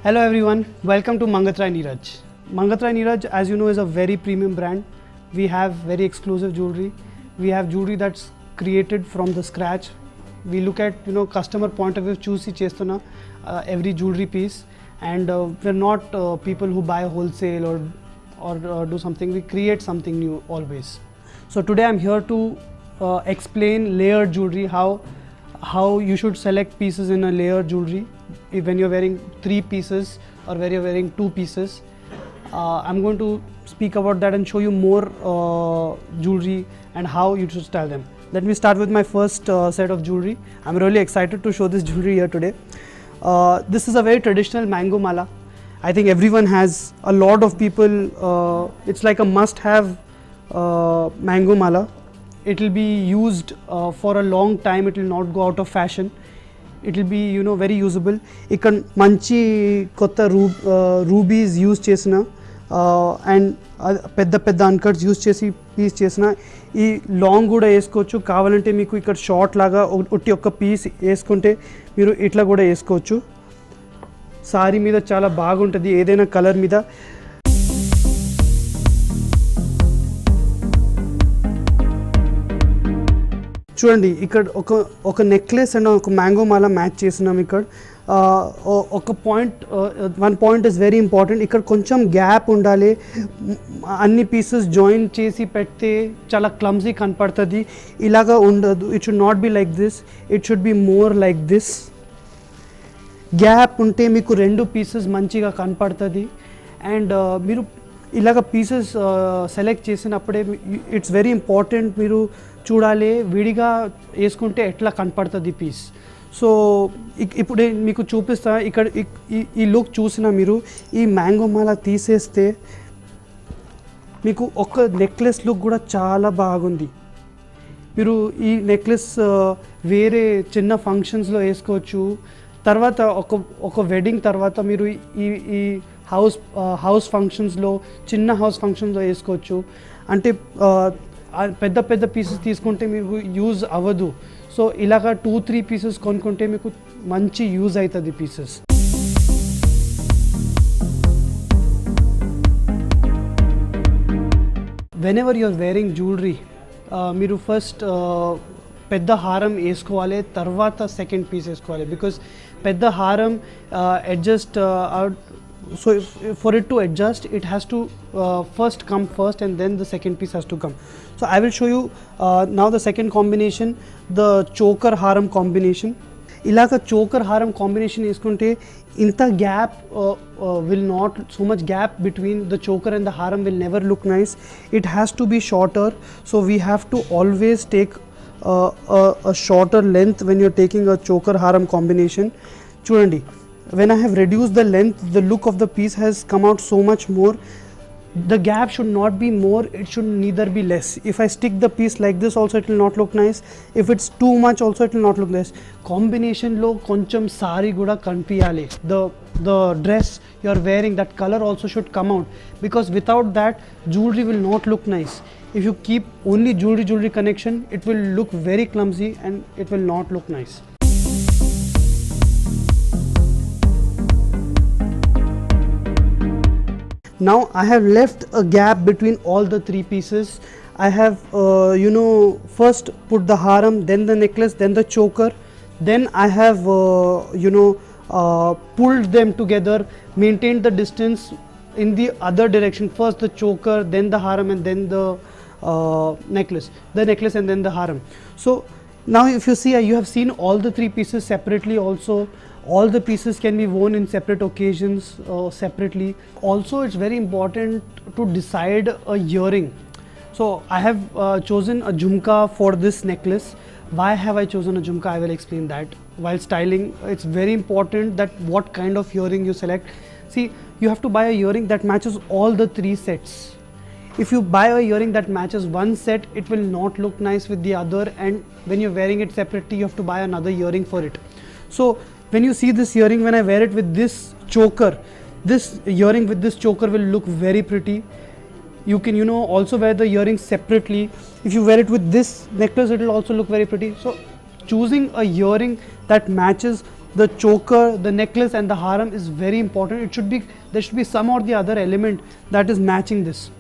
Hello everyone, welcome to Mangatrai Neeraj. Mangatrai Neeraj, as you know, is a very premium brand. We have very exclusive jewelry. We have jewelry that's created from the scratch. We look at customer point of view, choose chestuna every jewelry piece, and we're not people who buy wholesale or do something. We create something new always. So today I'm here to explain layered jewelry, how you should select pieces in a layered jewelry when you're wearing 3 pieces or when you're wearing 2 pieces. I'm going to speak about that and show you more jewelry and how you should style them. Let me start with my first set of jewelry. I'm really excited to show this jewelry here today. This is a very traditional mango mala. I think everyone has, a lot of people, it's like a must-have mango mala. It will be used for a long time. It will not go out of fashion. It will be very usable. Ikkada manchi kotta rubies use chesina and pedda uncuts use chesi piece chesina ee long kuda veskochu kavalante meeku ikkada short laga otti oka piece veskunte meeru itla kuda veskochu. Saree meeda chaala baaguntadi edaina color meeda. చూడండి ఇక్కడ ఒక necklace and ఒక mango మాల match చేసినాం. ఇక్కడ ఒక one point is very important. ఇక్కడ కొంచెం gap ఉండాలి. అన్ని పీసెస్ జాయిన్ చేసి పెడితే చాలా క్లమ్జీ కనపడుతుంది. ఇలాగా ఉండదు. It should not be like this. It should be more like this. Gap ఉంటే మీకు 2 పీసెస్ మంచిగా కనపడుతుంది. అండ్ మీరు ఇలాగ పీసెస్ సెలెక్ట్ చేసినప్పుడే ఇట్స్ వెరీ ఇంపార్టెంట్. మీరు చూడాలి విడిగా వేసుకుంటే ఎట్లా కనపడుతుంది పీస్. సో ఇప్పుడు మీకు చూపిస్తా. ఇక్కడ ఈ లుక్ చూసిన మీరు ఈ మ్యాంగో మాల తీసేస్తే మీకు ఒక నెక్లెస్ లుక్ కూడా చాలా బాగుంది. మీరు ఈ నెక్లెస్ వేరే చిన్న ఫంక్షన్స్లో వేసుకోవచ్చు. తర్వాత ఒక వెడ్డింగ్ తర్వాత మీరు ఈ హౌస్ ఫంక్షన్స్లో, చిన్న హౌస్ ఫంక్షన్స్లో వేసుకోవచ్చు. అంటే పెద్ద పీసెస్ తీసుకుంటే మీకు యూజ్ అవ్వదు. సో ఇలాగా 2-3 పీసెస్ కొనుక్కుంటే మీకు మంచి యూజ్ అవుతుంది pieces. Whenever you are wearing jewellery, మీరు ఫస్ట్ పెద్ద హారం వేసుకోవాలి, తర్వాత సెకండ్ పీస్ వేసుకోవాలి. బికాస్ పెద్ద హారం adjust so for it to adjust, it has to first come first and then the second piece has to come. So I will show you now the second combination, the choker haram combination. Ilaga choker haram combination iskunte inta gap will not, so much gap between the choker and the haram will never look nice. It has to be shorter. So we have to always take a shorter length when you're taking a choker haram combination. Chudandi, when I have reduced the length, the look of the piece has come out so much more. The gap should not be more, it should neither be less. If I stick the piece like this also, it will not look nice. If it's too much also, it will not look nice. Combination lo koncham sari guda kanpiyali. The dress you are wearing, that color also should come out, because without that jewelry will not look nice. If you keep only jewelry connection, it will look very clumsy and it will not look nice. Now I have left a gap between all the 3 pieces. I have first put the haram, then the necklace, then the choker. Then I have pulled them together, maintained the distance in the other direction. First the choker, then the haram, and then the necklace. The necklace and then the haram. So now if you see, you have seen all the 3 pieces separately also. All the pieces can be worn in separate occasions separately. Also, it's very important to decide a earring. So I have chosen a jhumka for this necklace. Why have I chosen a jhumka? I will explain that. While styling, it's very important that what kind of earring you select. See, you have to buy a earring that matches all the 3 sets. If you buy a earring that matches one set, it will not look nice with the other, and when you're wearing it separately, you have to buy another earring for it. So when you see this earring, when I wear it with this choker, this earring with this choker will look very pretty. You can also wear the earrings separately. If you wear it with this necklace, it will also look very pretty. So choosing a earring that matches the choker, the necklace and the haram is very important. There should be some or the other element that is matching this.